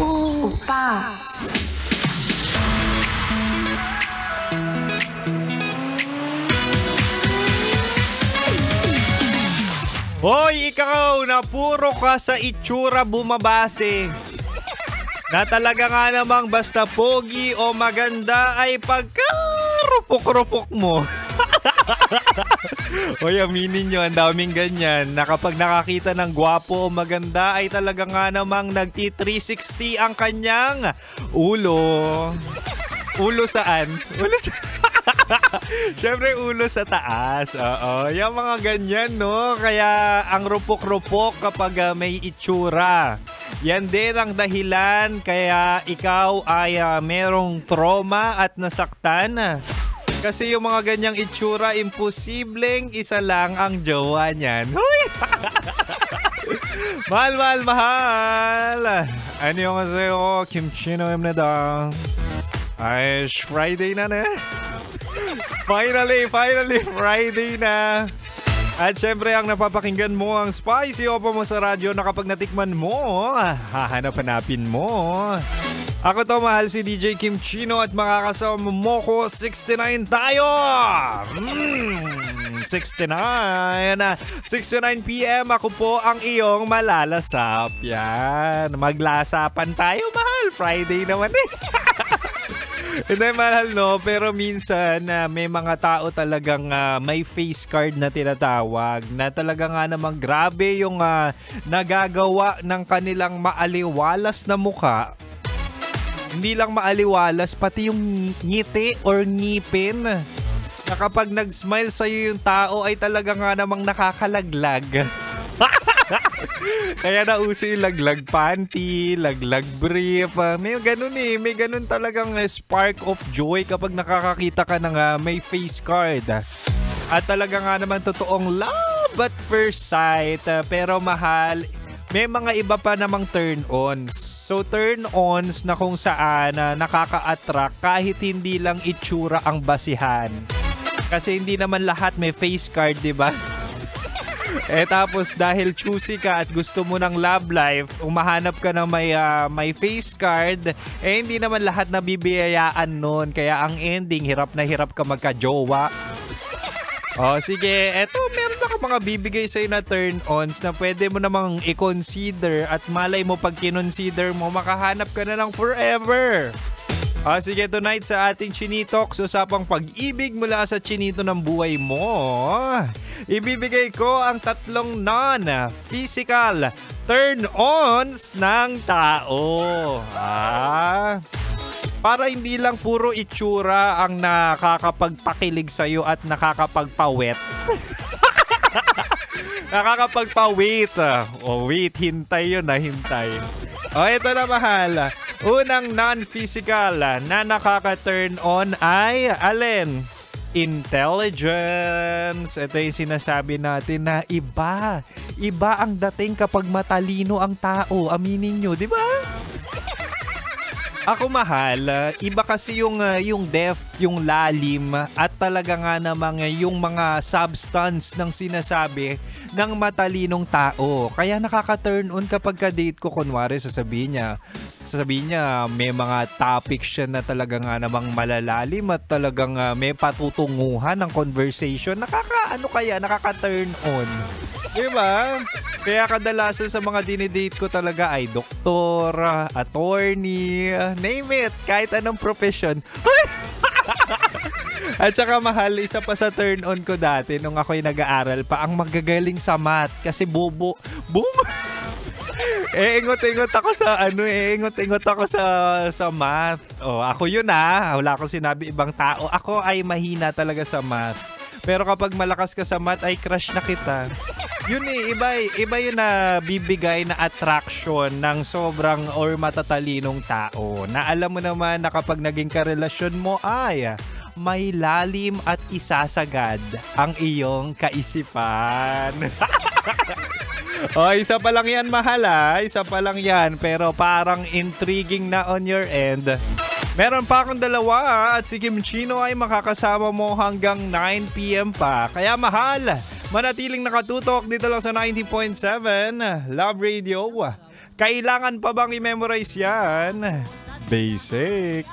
오빠. Hoy, ikaw na puro ka sa itsura bumabase. Na talaga nga namang basta pogi o maganda ay pagkarupok-rupok mo. Hoy, aminin nyo, ang daming ganyan na kapag nakakita ng gwapo o maganda ay talaga nga namang nagti-360 ang kanyang ulo. Ulo saan? Ulo sa... Siyempre ulo sa taas. Oo, yung mga ganyan, no? Kaya ang rupok-rupok kapag may itsura. Yan din ang dahilan kaya ikaw ay merong trauma at nasaktan. Kasi yung mga ganyang itsura, imposibleng isa lang ang jowa niyan. Huy! Mahal. Ano yung kasi ko? Kimchi no emneda. Ay, Friday na. Finally, Friday na. At syempre, ang napapakinggan mo ang Spicy Opo mo sa radyo na kapag natikman mo, hahanap-hanapin mo. Ako to, mahal si DJ Kim Chino at makakasama mo ko 69 tayo. 69 p.m. Ako po ang iyong malalasap. Yan, maglasapan tayo, mahal. Friday naman eh. Hindi, mahal, no? Pero minsan, may mga tao talagang may face card na tinatawag na talaga nga namang grabe yung nagagawa ng kanilang maaliwalas na muka. Hindi lang maaliwalas, pati yung ngiti or ngipin. Na kapag nag-smile sa'yo yung tao ay talaga nga namang nakakalaglag. Kaya nauso yung laglag panty, laglag brief. May ganun eh. May ganun talagang spark of joy kapag nakakakita ka ng may face card. At talaga nga naman totoong love at first sight. Pero mahal, may mga iba pa namang turn-ons. So turn-ons na kung saan nakaka-attract kahit hindi lang itsura ang basihan. Kasi hindi naman lahat may face card, di ba? Tapos dahil choosy ka at gusto mo ng love life, umahanap ka ng may face card, hindi naman lahat nabibiyayaan nun. Kaya ang ending, hirap na hirap ka magka-jowa. Sige, eto meron ako mga bibigay sa'yo na turn-ons na pwede mo namang i-consider at malay mo pag kinonsider mo, makahanap ka na ng forever. Sige, tonight sa ating Chinitox, usapang pag-ibig mula sa chinito ng buhay mo. Ibibigay ko ang 3 non-physical turn-ons ng tao. Para hindi lang puro itsura ang nakakapagpakilig sa'yo at nakakapagpawet. Nakakapagpawait. Wait, hintay yun hintay. Ito na, mahal. Unang non-physical na nakaka-turn on ay alin? Intelligence. Ito yung sinasabi natin na iba. Iba ang dating kapag matalino ang tao. Aminin nyo, di ba? Ako, mahal, iba kasi yung depth, yung lalim at talaga nga namang yung mga substance ng sinasabi ng matalinong tao. Kaya nakaka-turn on kapag ka-date ko, kunwari sasabihin niya may mga topics siya na talaga nga namang malalalim at talagang may patutunguhan ng conversation. Nakaka-turn on. Diba? Kaya kadalasan sa mga dinidate ko talaga ay doktor, attorney, name it, kahit anong profession. At saka, mahal, isa pa sa turn on ko dati nung ako'y nag-aaral pa, ang magagaling sa math kasi boom. Ingot-ingot ako sa math. Ako yun wala akong sinabi ibang tao. Ako ay mahina talaga sa math. Pero kapag malakas ka sa math ay crush na kita. Yun iba yun na bibigay na attraction ng sobrang or matatalinong tao. Na alam mo naman na kapag naging karelasyon mo ay may lalim at isasagad ang iyong kaisipan. Isa pa lang yan, mahal Isa pa lang yan. Pero parang intriguing na on your end. Meron pa akong 2 at si Kim Chino ay makakasama mo hanggang 9 p.m. pa. Kaya, mahal, manatiling nakatutok dito lang sa 90.7 Love Radio. Kailangan pa bang i-memorize yan? Basic.